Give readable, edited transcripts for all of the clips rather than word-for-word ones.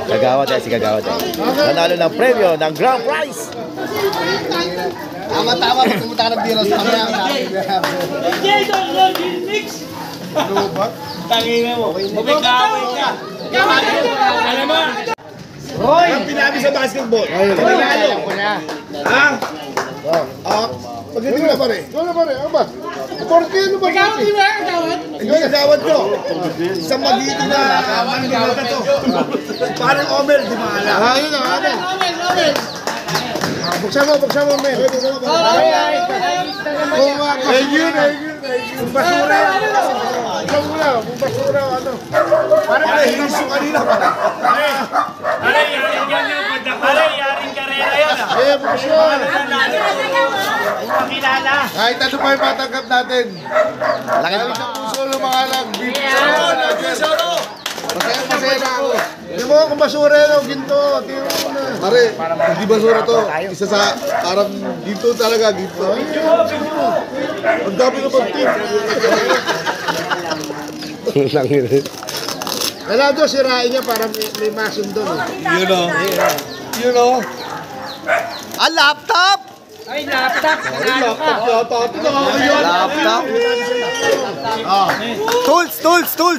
Kagawa tayo, si Kagawa tayo. Nanalo ng premyo ng grand prize. Tama-tama, pumunta ka ng biros mamaya. Tangina mo. Kumikaway ka. Alam mo? Hoy! Ang pinabi sa basketball. Alam ko na. Ha? Pagdating na pare. Ano pare? Ano ba? Porke ano ba? Ikaw di ba ang tawad? Yung gawad ko. Isang magiging na manggawad to. Parang Omer, di maala. Ayun na, ano? Omen. Buksan mo, men. Thank you. Basura. Ikaw mo lang, basura, ano? Parang nahilis yung kanina. Pare, yaring karera yun ah. Eh, buksyon. Makilala. Kahit ano pa yung matanggap natin. Laki Kahit sa puso ng mga lagbib. Masaya na ako. Hindi mo kung basura yun o ginto. Tiro mo na. Pare, hindi basura to. Isa sa parang ginto talaga, ginto. Ang dami na pag-tip. Kailangan doon sirain niya para may masun doon. You know? Ah, laptop! Ay, laptop. Laptop.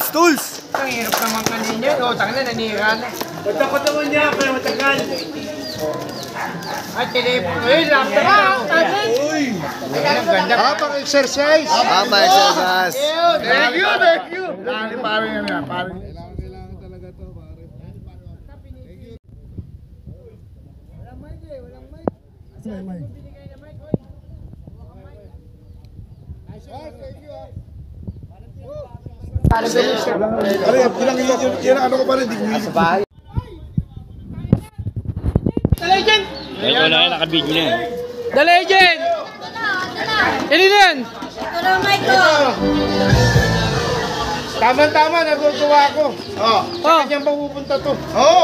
Tools! Ang hirap naman kanina. O, tangina, nanira na. Matakot naman niya, pero matagal. Ay, telepono. Ay, laptop. Uy! Ang ganda. Pang exercise. Tama, exercise. Thank you. Parang yan na, parang. Yan ano ko pala, hindi ko yun. The Legend! Ayun na, nakabidyo na. The Legend! Yan yan! Ito na, Michael! Tama-tama, natutuwa ako. Oh. Kanyang papupunta to.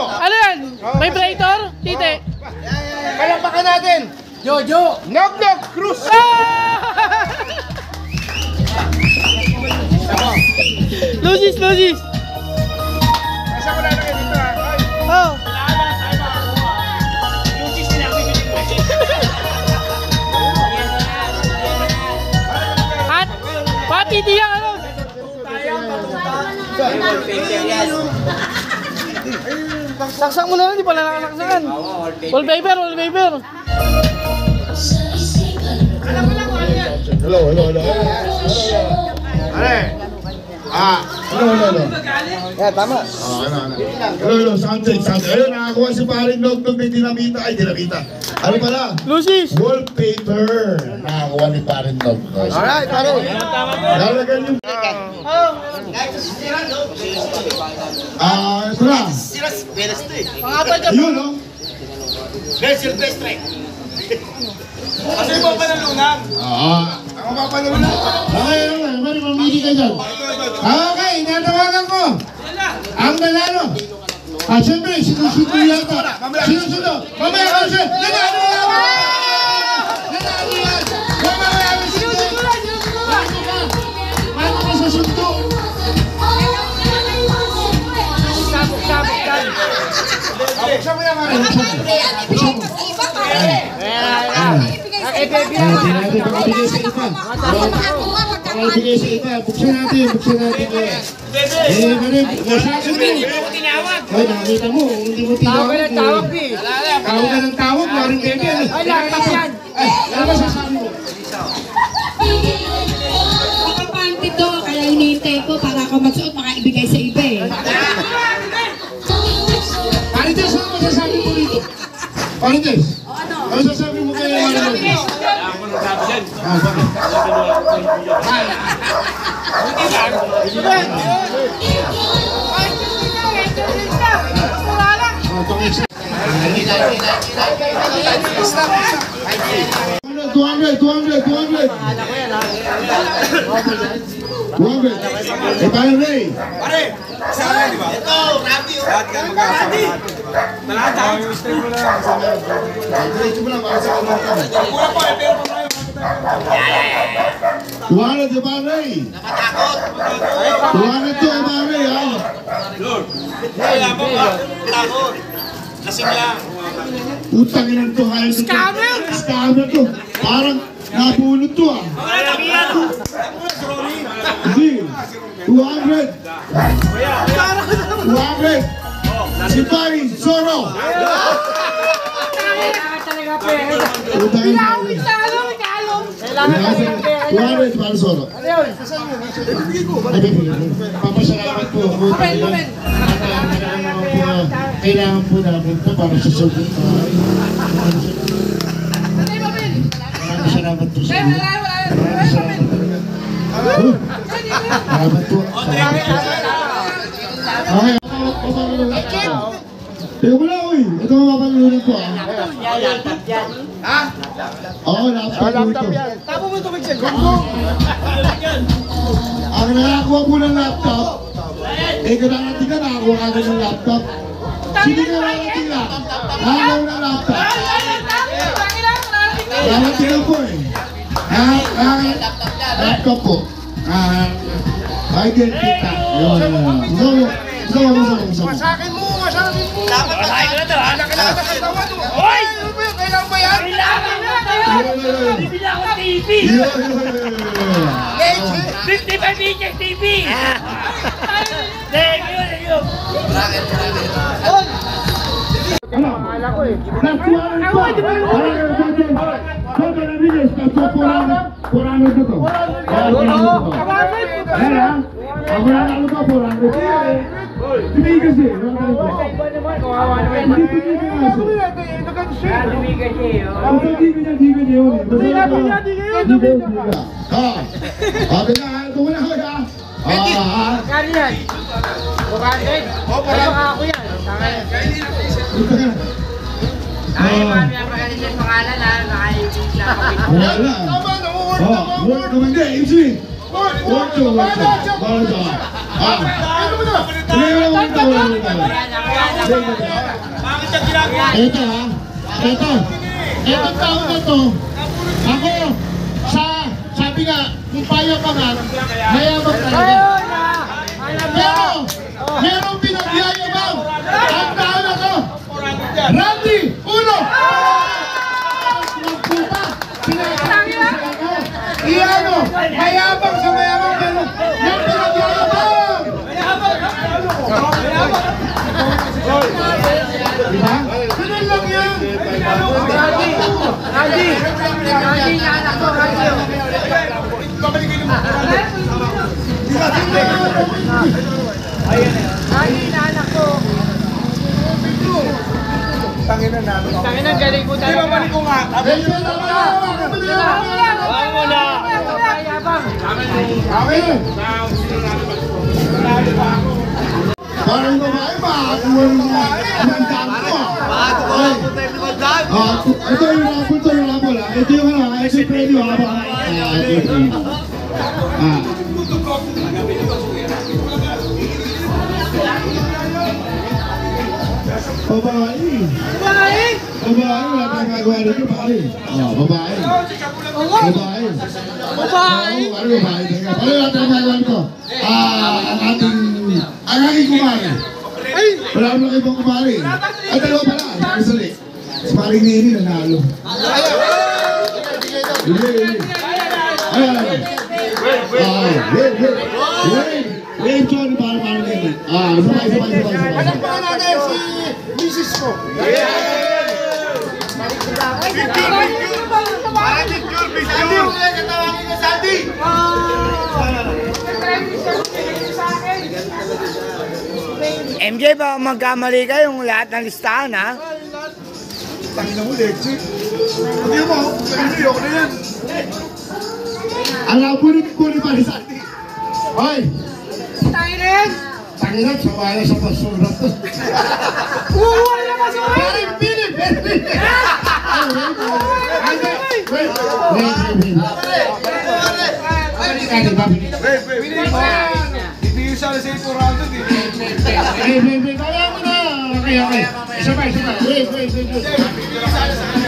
Ano yan? Vibrator? Tite? Palakpakan natin. Jojo! Knock, Cruz. Lucis! Nasa ko lang kayo dito ha. Oh! At pati diyan ano? Saksak mo na lang, di pala nakasaksakan. Wallpaper! Hello. Hello. Yeah, tama. Hello, soundcheck. Ayun, nakakuha si paring Nognog ng dinamita. Ay, dinamita. Ano pala? Lucis! Wallpaper. Nakakuha ni paring Nognog. Alright, pare. Lalagyan yung... ito na. Yun, no? Ano yung papanalunan? Ako papanalunan. Okay, mamili ka dyan. Okay, natawagan ko. Ang nanalo. Siyempre, sinusundo yata. Sinusundo. Mamaya ka siya. Nanalo yan! Mamaya ka siya. Paano ka sa sundo? Buksan mo yan, Mari. Buksan mo. Buksan natin. Ay, nakakita mo, hindi mo tinawag. Tawag ka ng tawag, maring bebe. Ay, laptop yan! Ay, ano ba sasabi mo? Makapanti to, kaya hinihintay ko para ako magsuot, makaibigay sa iba eh. Marites, ano masasabi mo rito? Marites, ano sasabi mo kayo? Marites? Bakit? Eh, tayo, Ray. Pare, kasama di ba? Ito, Rabi. Lahat ka magkakasama lahat. Lahat? Diretso mo lang para sa kamata. Kuya pa, pero pa tayo. 200 si pare. Nakatakot. 200 to pare, ha? Wala mo ba? Takot. Lasing lang. Utang ilan to, kaya to. Scammer to. Parang nabulot to, ah. Hindi. 200. 200. Si pare, Zoro. Utang ilan. 200 para Zoro. Papasalamat po. Kailangan po namin ito para sa sugot. Maraming salamat po sa inyo. Salamat po. Okay, teka mo na, uy. Ito mapapalunan ko, ah. Oo, laptop po ito. Tapo mo ito, Mixel. Ang nakakuha po ng laptop, kararating ka, nakakuha ka ng laptop. Sino ka narating na? Nakakuha ng laptop. Narating lang po eh. Laptop po. Ay, kita. Gusto mo. Masakin mo. Dapat Masakin ko na to, ha? Nakilala ka tawa to. Hoy! Kailangan ba yan? Kailangan na! Bibila ako TV! 55 inches TV! Thank you! Akala ko eh. Nagkuhaan ko. Kung nabilis, nagkuhaan ko to. Ako na ano pa, 400. Hindi kasi. Kawawa naman. Hindi pinigil kasi. Lumiga siya eh. Basta di ka niya yun. Sabi na, ito mo na ako ha. Kali yan. Bukandin. Ako yan. Ito ka na. Ay, mami, ang magaling yung pangalan ha. Nakaibig lang kami. Wala. Word naman din. Ibsi. Word to. Bawal ka. Sige mo lang wala. Bakit siya ginagawa? Ito ha. Ito taon na to. Ako, sabi nga, kung payo ka nga, mayabang talaga. Pero, merong pinagyayabang. Ang taon na to. Randy, uno! Magputa! Iano, mayabang sa mayabang, pero yung pinagyayabang! Diba? Ganun lang yan! Randy, anak ko, Randy. Randy, anak ko. Tangina, galing ko talaga. Di ba balik ko nga? Wala mo na. Parang babae ba? Ang dami ko ah. Ito yung rapol. Ito yung ano, ito yung preview ha. Ito yung preview. Babae, wala tayong gagawa dito pare. Babae. Ano babae? Pare, wala tayong gagawa dito. Ang aking kumari. Wala akong lang ibang kumari. Ay, dalawa pala. Isali. Si paring Nini nanalo. Wait, Johnny, parang Nini. Sabay. Anak pa natin si Mrs. ko. Sandy, wala katawagin ka, Sandy! MJ, ba magkamali ka yung lahat ng listahan, ha? Tangina mo, Lexi. Hindi mo, hindi ako na yan. Ang nabunin ko ni pare Sandy. Hoy! Tangina, sabay sa basura to. Wala ka sa Paring Pili! Ibigay sana sa ito round to, Kaya mo na! Okay. Sabay. Wait.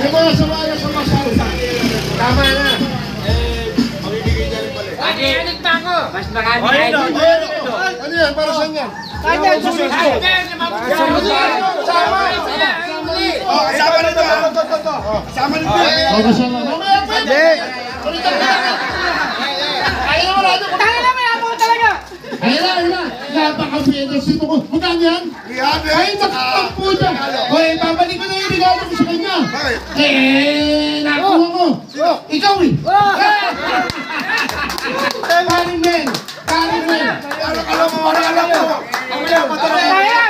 Yung mga sabay sa basura. Tama na. Magbibigay niya rin pala. Mas marami. Ano yan? Para saan yan? Sama nito. Sama nito. O, kasama. Mamaya pa yun. Kaya naman natin. Kaya naman ako talaga. Ayun na. Napaka-betas ito ko. Magkano yan? Ay, nakakapag po dyan. Hoy, babalik ko na yung regalo ko sa kanya. Nakuha ko. Ikaw eh. Karin men. Karin men. Alam mo. Ang wala pa talaga.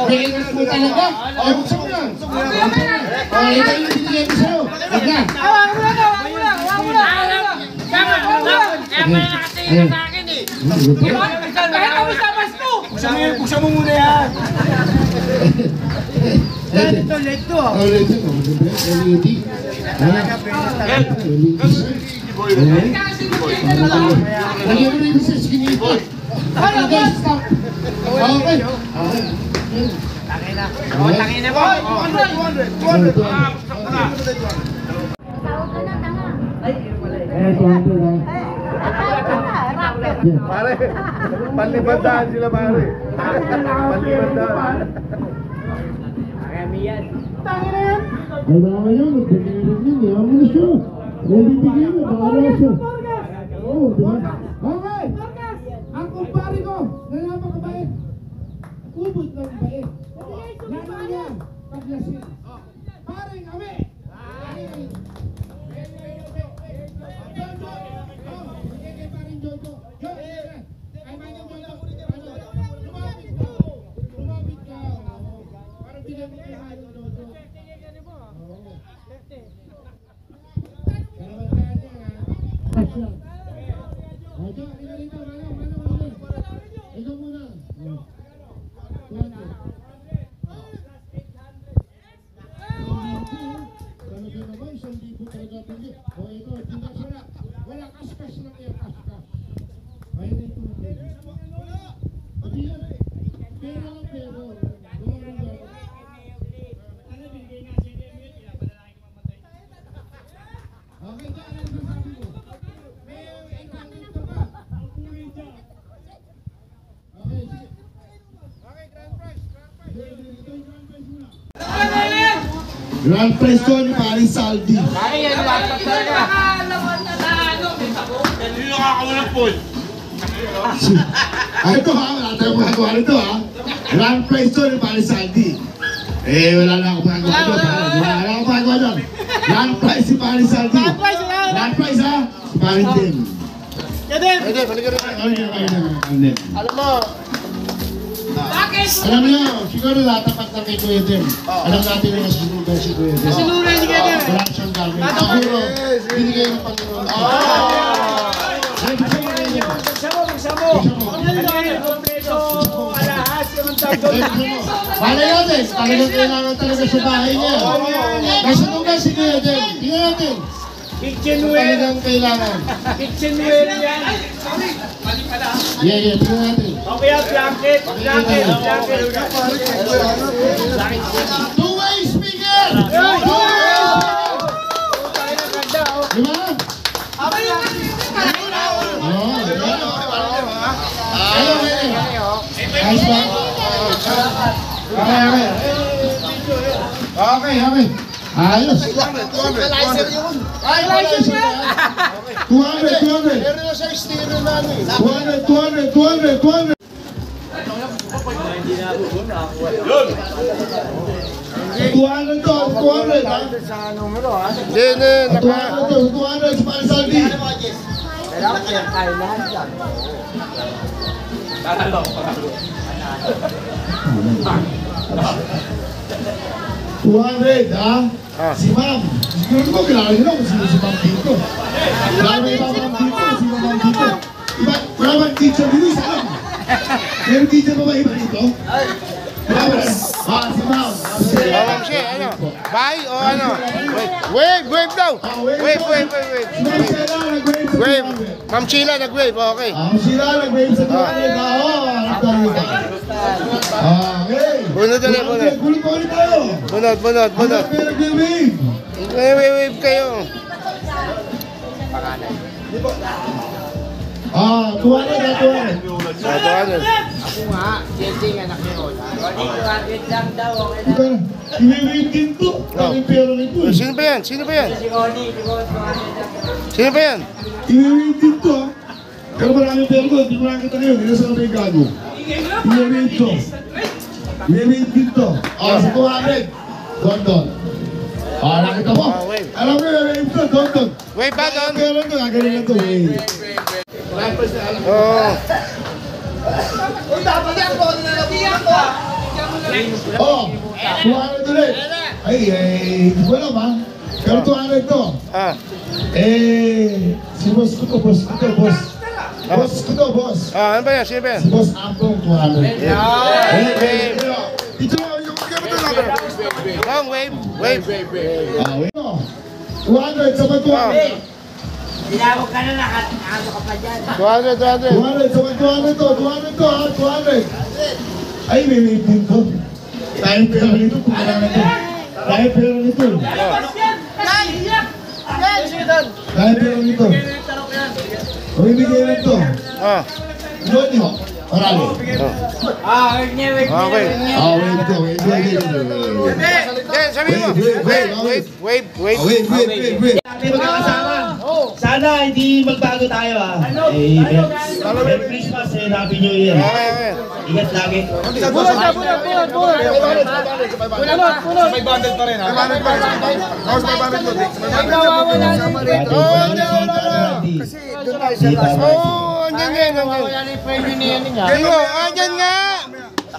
Betas mo talaga. O, buksan mo yan. O, ito yung binigay ko sa'yo. Huwag na. Awang mo na. Kaya pala nakatingin na sa akin eh. Kaya kami sa bas mo. Buksan mo muna yan. Ito. Oh, ito. LED. Lagyan mo rin sa skinny boy. Okay, stop. Okay. Tangin na po. 200. Pare, panlibandaan sila pare. Panlibandaan. Ay, baka yan. Magbibigay rin yun. Iyan mo na siya. Kung bibigyan mo, bahala siya. Oo, diba? Okay. Ang kumpare ko, na napakabait. Ubod ng bait. Lalo niya, paglasin. Pare, kami. Jojo. Bigay kay paring Jojo. Ay, manong Jojo. Lumapit ka. Lumapit ka. Parang bigay mo kay Jojo. Grand prize ko ni Paring Saldi. Ay, yan lapat talaga. Sino nakakawalang pool? Ito ha, wala tayong magagawa nito ha. Grand prize ko ni Paring Saldi. Wala na ako magagawa doon. Wala na ako magagawa doon. Grand prize si Paring Saldi. Grand prize ha, si Paring Dem. Pwede, balikan rin. Alam mo, alam niyo, siguro natapat na kay Kuya Dem. Alam natin na nasusunugan si Kuya Dem. Sinunan si Kuya Dem. Wala siyang gagawin. Siguro, binigay ng Panginoon. Malay natin, talagang kailangan talaga sa bahay niya. Nasunugan si Kuya Dem. Tingnan natin. Kitchenware. Talagang kailangan. Kitchenware yan. Yeah, tingnan natin. Okay, blanket. Two-way speaker! Two-way speaker! Di ba? Ayos ba? Okay. Ayos. 200. Meron na siya stereo na ano eh. 200. Tuwanan to, 200 ha? Hindi, 200 sa Palisaldi. $200 ha? Si Ma'am. Siguro ko kilala nyo kung sino si Ma'am dito. Wala ba iba Ma'am dito? Sino Ma'am dito? Wala ba teacher dito? Isa lang. Meron teacher pa ba iba dito? Wala ba? Si Ma'am. Ma'am siya, ano? Bye o ano? Wave daw. Wave. Si Ma'am Sheila nag-wave sa Wave. 200. Ma'am Sheila nag-wave, okay. Ma'am Sheila nag-wave sa 200. Ang dami ba? Okay. Bunod ulit. Kulit tayo. Bunod. May nag-wave. Wave kayo. 200 na 200. Ako nga, Jensing anak ni Rola. 200 lang daw, okay na. Ito na. Iwi-wave din to. Ang pera nito eh. Sino ba yan? Sino ba yan? Si Ronnie, 200 lang. Sino ba yan? Iwi-wave din to ah. Pero maraming pera to. Hindi mo nakikita ngayon. Hindi na sa may gago. Iwi-wave to. Iwi-wave din to. Sa 200. Don. Nakita mo. Wave. Alam mo yung wave to. Don. Wave ba doon? Pera to. Gagaling na to. Wave. Oo. Oh, 200 ulit. Hindi ko alam ha. Pero 200 to. Si boss ko to, boss. Ano ba yan? Sino ba yan? Si boss Ambong 200. Ito, yung Long wave. Wave. wait. 200, sabay 200. Tinawag ka na, nakano ka pa dyan. 200. 200, sabay 200 to ha, 200. Ay, may wave din to. Tayong pera nito, pumarang na to. Tayong pera nito. Tayong pera nito. Mamimigay na to. Load nyo. Marami. Wait niya. Wait to. Sabi mo. Wave. Wait. Sana hindi magbago tayo ah. Merry Christmas and Happy New Year. Okay. Ingat lagi. Bulat. May bundle pa rin ha. Andyan yan. Wala na yung preview niya niya. Andyan nga.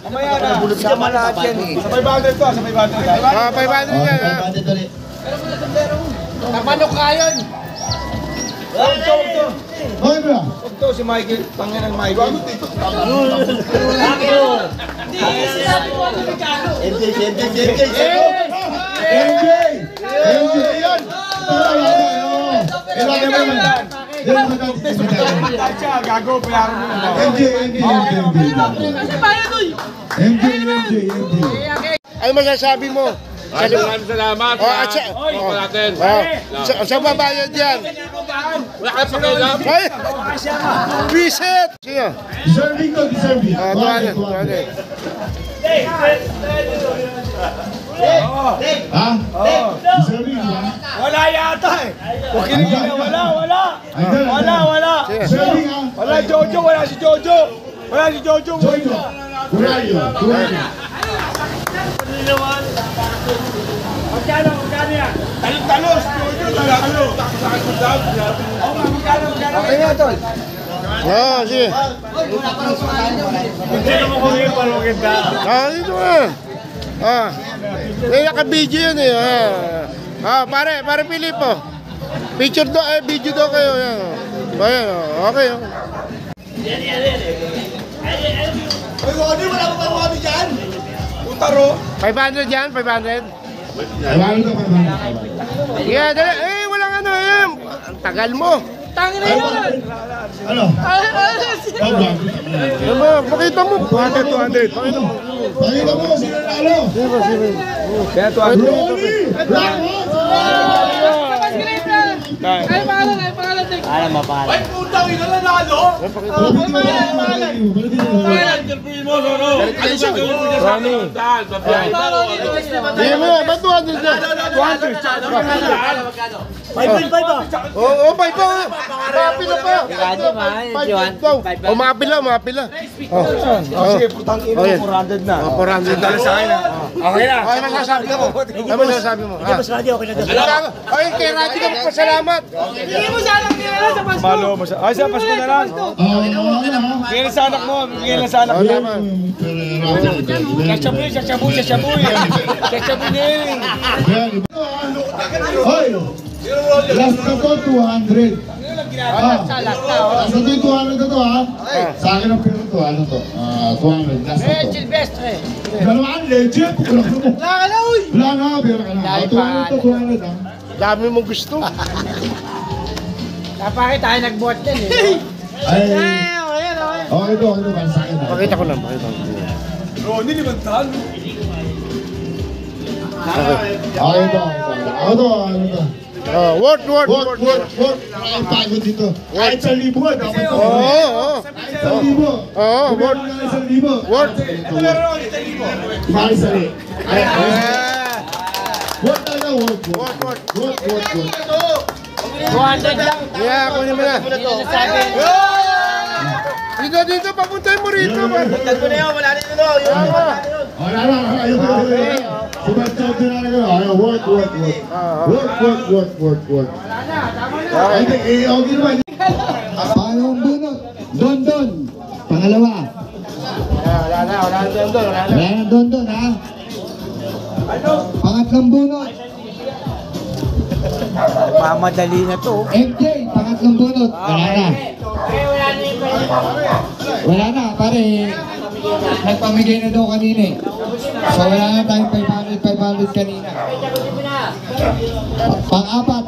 Mamaya na. Sama lahat yan eh. Sa may bundle to, sa may bundle ka. 500 yan. Namanok ka yun. Okay ba? Ito si Michael, pangin ng Michael. MJ! Yan! Ilagay mo naman. Gago, bayaran mo na. MJ! Ano masasabi mo? Salamat. Sa babayad yan. Wala ka pakialam. Ay! Reset! Sige. Deserving to, deserving. 200. Ha? Deserving, ha? Wala yata eh. Huwag kinigil. Wala. Deserving, ha? Wala Jojo, wala si Jojo. Jojo. Kurayo. Magkano yan? Talos, Jojo, talo. Okay nga, tol. Sige. Hindi naman ko yung palugin ka. Dito nga. May naka-video yun eh. Pare Filipo. Picture do, video do kayo. Ayan, okay. Ay, Wadi, wala pa tayo Wadi dyan. Utaro. 500 yan, 500. Kailangan to, Yeah, dali. Walang ano eh. Ang tagal mo. Tangin na yun. Ano? Pakita mo. 200. Pakita mo, sino talo? Kaya to Ronnie! Ay, pangalan. Para mapahala. Ay, putang ina na nalo. Hindi mo yan, ba't 200 yan? 5 pa. Mapila pa. Mapila. Sige, putang ina mo, 400 na. 400 na. Sa akin na. Okay na. Ano masasabi mo? Mas radio, okay na doon. Ay, kay Radyo ka pasalamat. Hindi mo sana nila sa Pasko. Malo mo siya. Ay, sa Pasko na lang. Bigyan na sa anak mo. Bigyan na sa anak mo. Sasabuy din. Hoy! Last na to, 200. Last na to yung 200 na to, ha? Sa akin ang pera to, ano to? 200, last na to. Silvestre. Dalawaan, legit. Wala Wala ka na, uy. na, pera ka na. 200 to, 200, ha? Dami mo gusto. Kapakit tayo nagbuhat din eh. Ay, Okay. okay to, para sa akin, ha? Pakita ko lang. Ronnie, limantan. Okay to, ano to? Word. Work. Maraming pagod dito. Kahit 1,000, dapat ito. Oo. Kahit 1,000. Oo, word. Kahit 1,000. Word. Mali-sali. Yeah. Work talaga, work. Work. 200 lang. Yeah, kunin mo na. Dito, papuntahin mo rito. Wala na yun. Wala. Ayun. Subat-subat na lang. Ayun, work. Work. Ay, okay naman. Pangalawang bunot. Don. Pangalawa. Wala na doon. Wala na Don, ha? Pangatlong bunot. Mamadali na to. MJ, pangatlong bunot. Wala na. Wala na, pare. Nagpamigay na daw kanina eh. So wala na tayong 500 kanina. Pang-apat.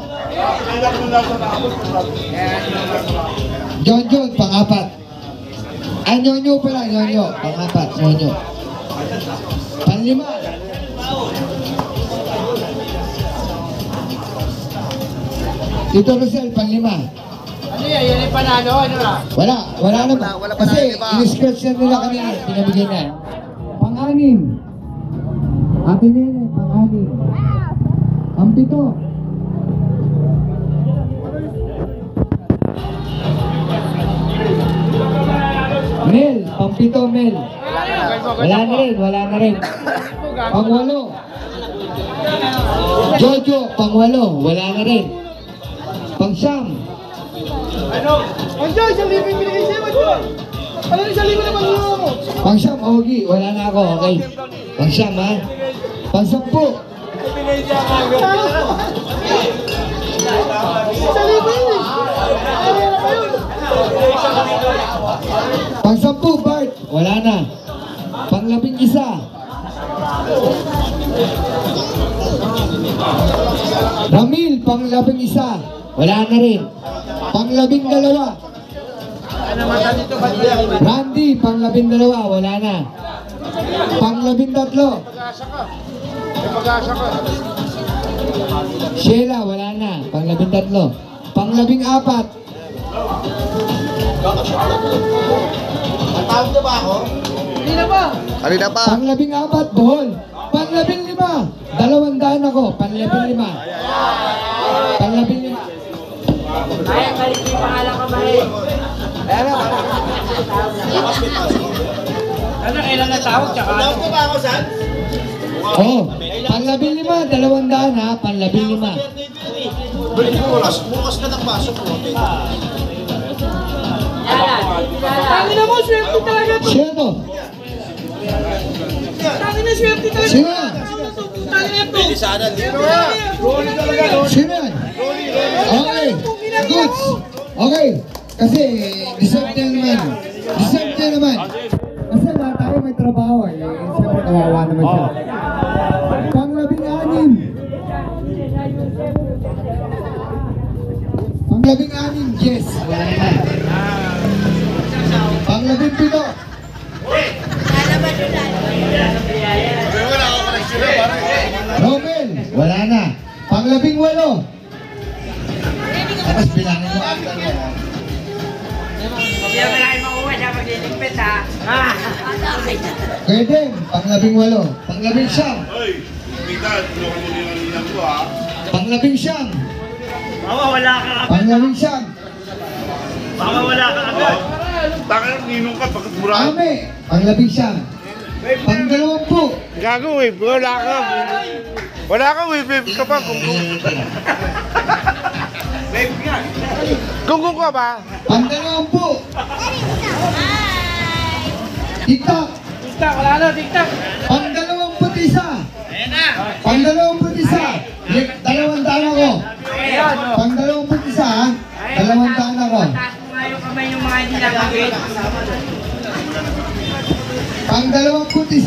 John, pang-apat. Nyonyo pala, Nyonyo. Pang-apat, Nyonyo. Panlima. Tito Rosel, panlima. Ano yan? Yan yung panalo? Ano na? Wala naman. Kasi in-scratch na nila kanina, pinabigyan na. Pang-anim. Ate Nene, pang-anim. Pang-pito. Mel, pang-pito, Mel. Wala na rin. Pang-walo. Jojo, pang-walo. Wala na rin. Pang-siyam. Pang-siyam, Ogie. Wala na ako, okay. Pang-siyam, ha? Pang-sampu. Pang-sampu, Bart. Wala na. Pang-11. Ramil, pang-11. Wala na rin. Pang-12. Randy, pang-12. Wala na. Pang-13. Pag-asa ka. Sheila, wala na. Pang-13. Pang-14. Matawag na ba ako? Halina pa. Pang-14, Bohol. Pang-15. 200 ako. Pang-15. Pang-15. Ay, balik yung pangalan ko, Mahe. Ano, kailan na tawag? Tsaka ano? Matawag na ba ako, San? Oh, pang-15, 200 ha. Pang-15. Bukas na ng pasok mo. Tangin na mo, swerte talaga to. Sino to? Tangin na, swerte talaga. Sino yan? Tangin na to. Sino yan? Okay, goods. Okay, kasi deserve niya naman. Kasi lahat tayo may trabaho eh. Siyempre kawawa naman siya. Pang-16. Pang-16, yes. Wala na. Pang-17. Romel, wala na. Pang-18. Tapos bilangin mo ang dalawa. Hindi na malaki makuha siya magliligpit, ha? Pwede, pang-18. Pang-19. Pang-19. Wala ka agad. Pang-19. Wala ka agad. Takang ninong ka, bakit mura? Ame, pang-19. Pang-20. Gago, wave. Wala ka. Wala ka, wave ka pa. Gunggong ka ba? Pang-20. Tiktak. Tiktak, wala na, tiktak. Pang-21. Pang-21. 200 ako. Ayan, o. Pang-21 ha. 200 ako. Taas mo nga yung kamay yung mga hindi nakakit. Pang-21.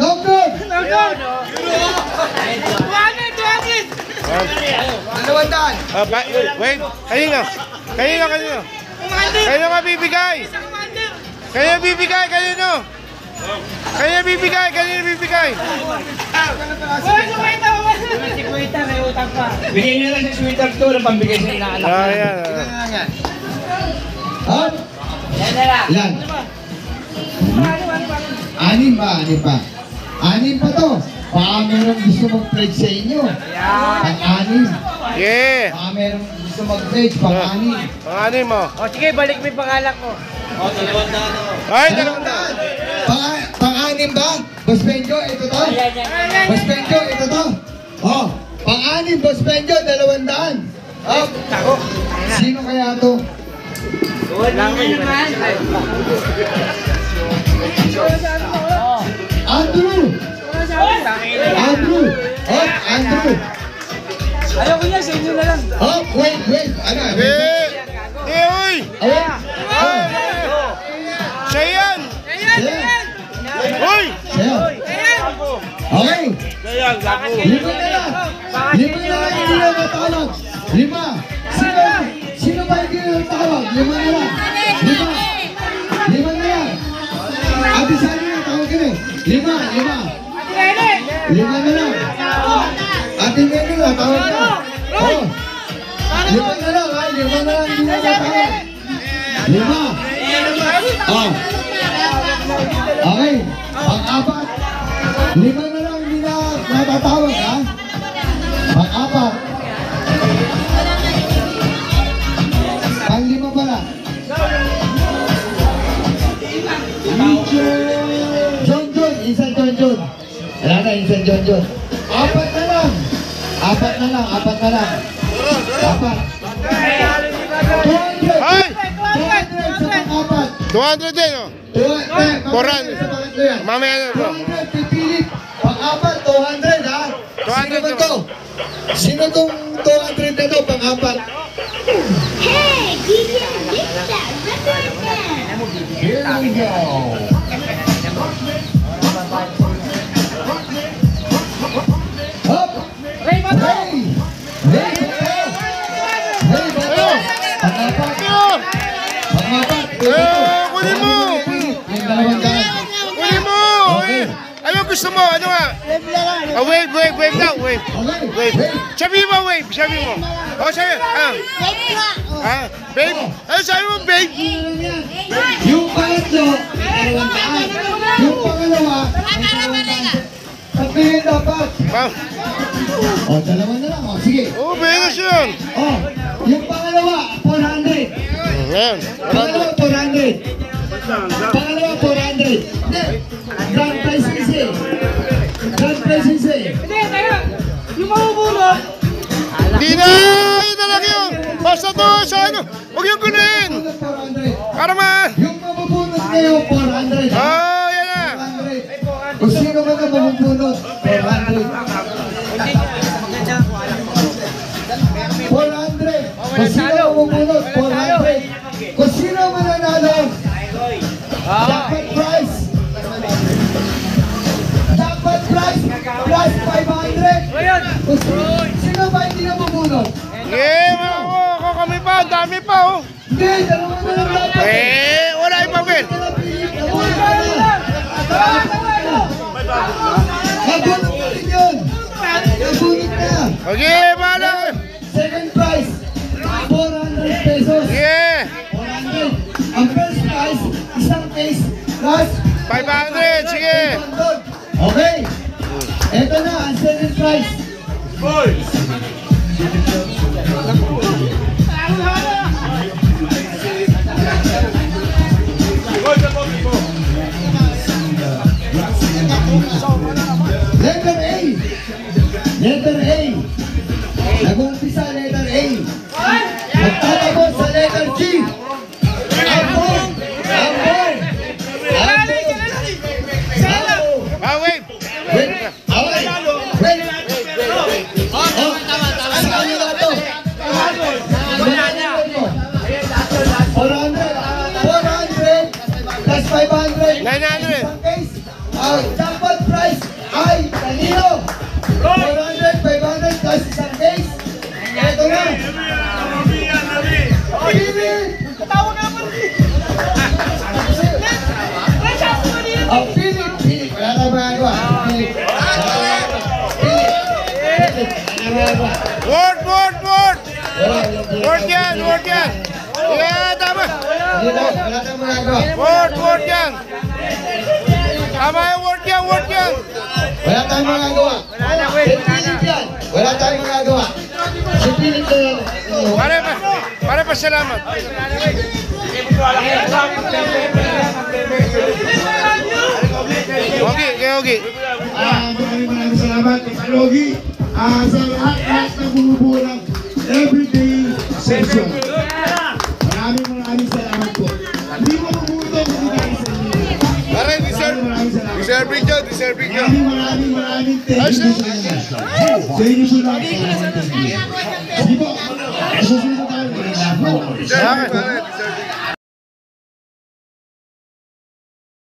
No good. Ayun, o. 200. Wait. Kanina. Kanino ka bibigay? Kanino bibigay? Kanino bibigay? Wala si Kuwita, may utang. Bigay nyo lang sa sweetheart ko ng pambigay sa inaanak. Ayan. Hop! Ilan? Anim pa. Anim pa to. Baka meron gusto mag-pledge sa inyo. Pang-anim. Yeah. Baka meron gusto mag-pledge, pang-anim. Panganin mo. O sige, balik mo yung pangalan ko. Ay, dalawang daan. Pang-anim ba? Boss Benjo, ito to? Boss Benjo, ito to? Oh, pang-anim, Boss Benjo, 200. Oh, sino kaya to? Andrew! Andrew! Oh, Andrew! Ayoko niya, sa inyo na lang. Oh, wait. Ano? Uy! Oh, Siya yan! siya. Uy! Siya. Okay. Lima na lang hindi na matawag. Lima. Sino ba hindi na matawag? Lima na lang. Lima na lang. Ate Sally na tawag ka rin. Lima. Lima na lang. Ate Nene na tawag ka. Oh. Lima na lang ha. Lima na lang hindi na matawag. Lima. Oh. Okay. Pang-apat. Lima na lang hindi na natatawag ha. Pang-apat. Pang-lima pala. John. Isang John. Wala na, isang John. Apat na lang. Apat. 200. Ay! 200 sa pang-apat. 200 din, oh. 400. 400. Mamaya na, bro. 200 pipilit. Pang-apat, 200 ha. 200 Sino ba to? Sino tong 200 na to, pang-apat? Hey, DJ Victor, Here we go. Hop! Ray, bato! Hey, bato! Pang-apat. Kunin mo! Yung dalawang daan. Kunin mo! Ano gusto mo? Ano nga? Wave daw, wave. Wave. Sabi mo, wave. Oh, sabi. Babe? Ano sabi mo, babe? Yung pangatlo, dalawang daan. Yung pangalawa, dalawang daan. Sabihin dapat. O, dalawa na lang. O, sige. Oh, beres yun. O, yung pangalawa, 400. Ayan. Pangalawa, 400. Pangalawa, 400. Hindi. Grand prize kasi. Hindi, tayo. Yung mabubulot. Hindi na! Yun na lang yun! Basta to sa ano! Huwag yung gunin! 400. Para man! Yung mabubunot ngayon, 400. ha? Oh, yan na! 400. Kung sino ba na mabubunot, 400. 400. Kung sino mabubunot, 400. Kung sino mananalo, jackpot prize. Jackpot prize plus 500. Kung sino ba hindi na mabubunot? Ako kami pa! Ang dami pa, oh! Hindi, dalawa na lang dapat. Wala ibang win! Nabunot na rin yun. Nabunot na. Okay, bahala! Second prize, 400 pesos. 400. Ang first prize, isang case plus 500, sige! Okay. Ito na, ang second prize. Letter A. Letter A. Nag-uumpisa letter A. Magtatapos sa letter G. Ambon. Ambon. Wait! Wait. Okay. Wait. Sa kanila to. 400 plus 500. 900. Isang case. Jackpot prize ay kanino? 400, 500 plus isang case. Ito na. Pili! Tawag nga po. Pili! Wala na ba ano? Pili! Word! Word yan! Yeah, tama! Word yan! Tama yung word yan! Wala tayong magagawa. Wala tayong magagawa. Sipilit ko yun. Pare pa, salamat. Ogi. Maraming salamat kay Logi. Sa lahat na bumubuo ng everyday session. Maraming salamat po. Hindi mo mabuto kung hindi tayo sa inyo. Pare, deserving nyo. Maraming thank you sa inyo. Sa inyo po lang. Hindi po. Susunod tayo. Deserving, pare.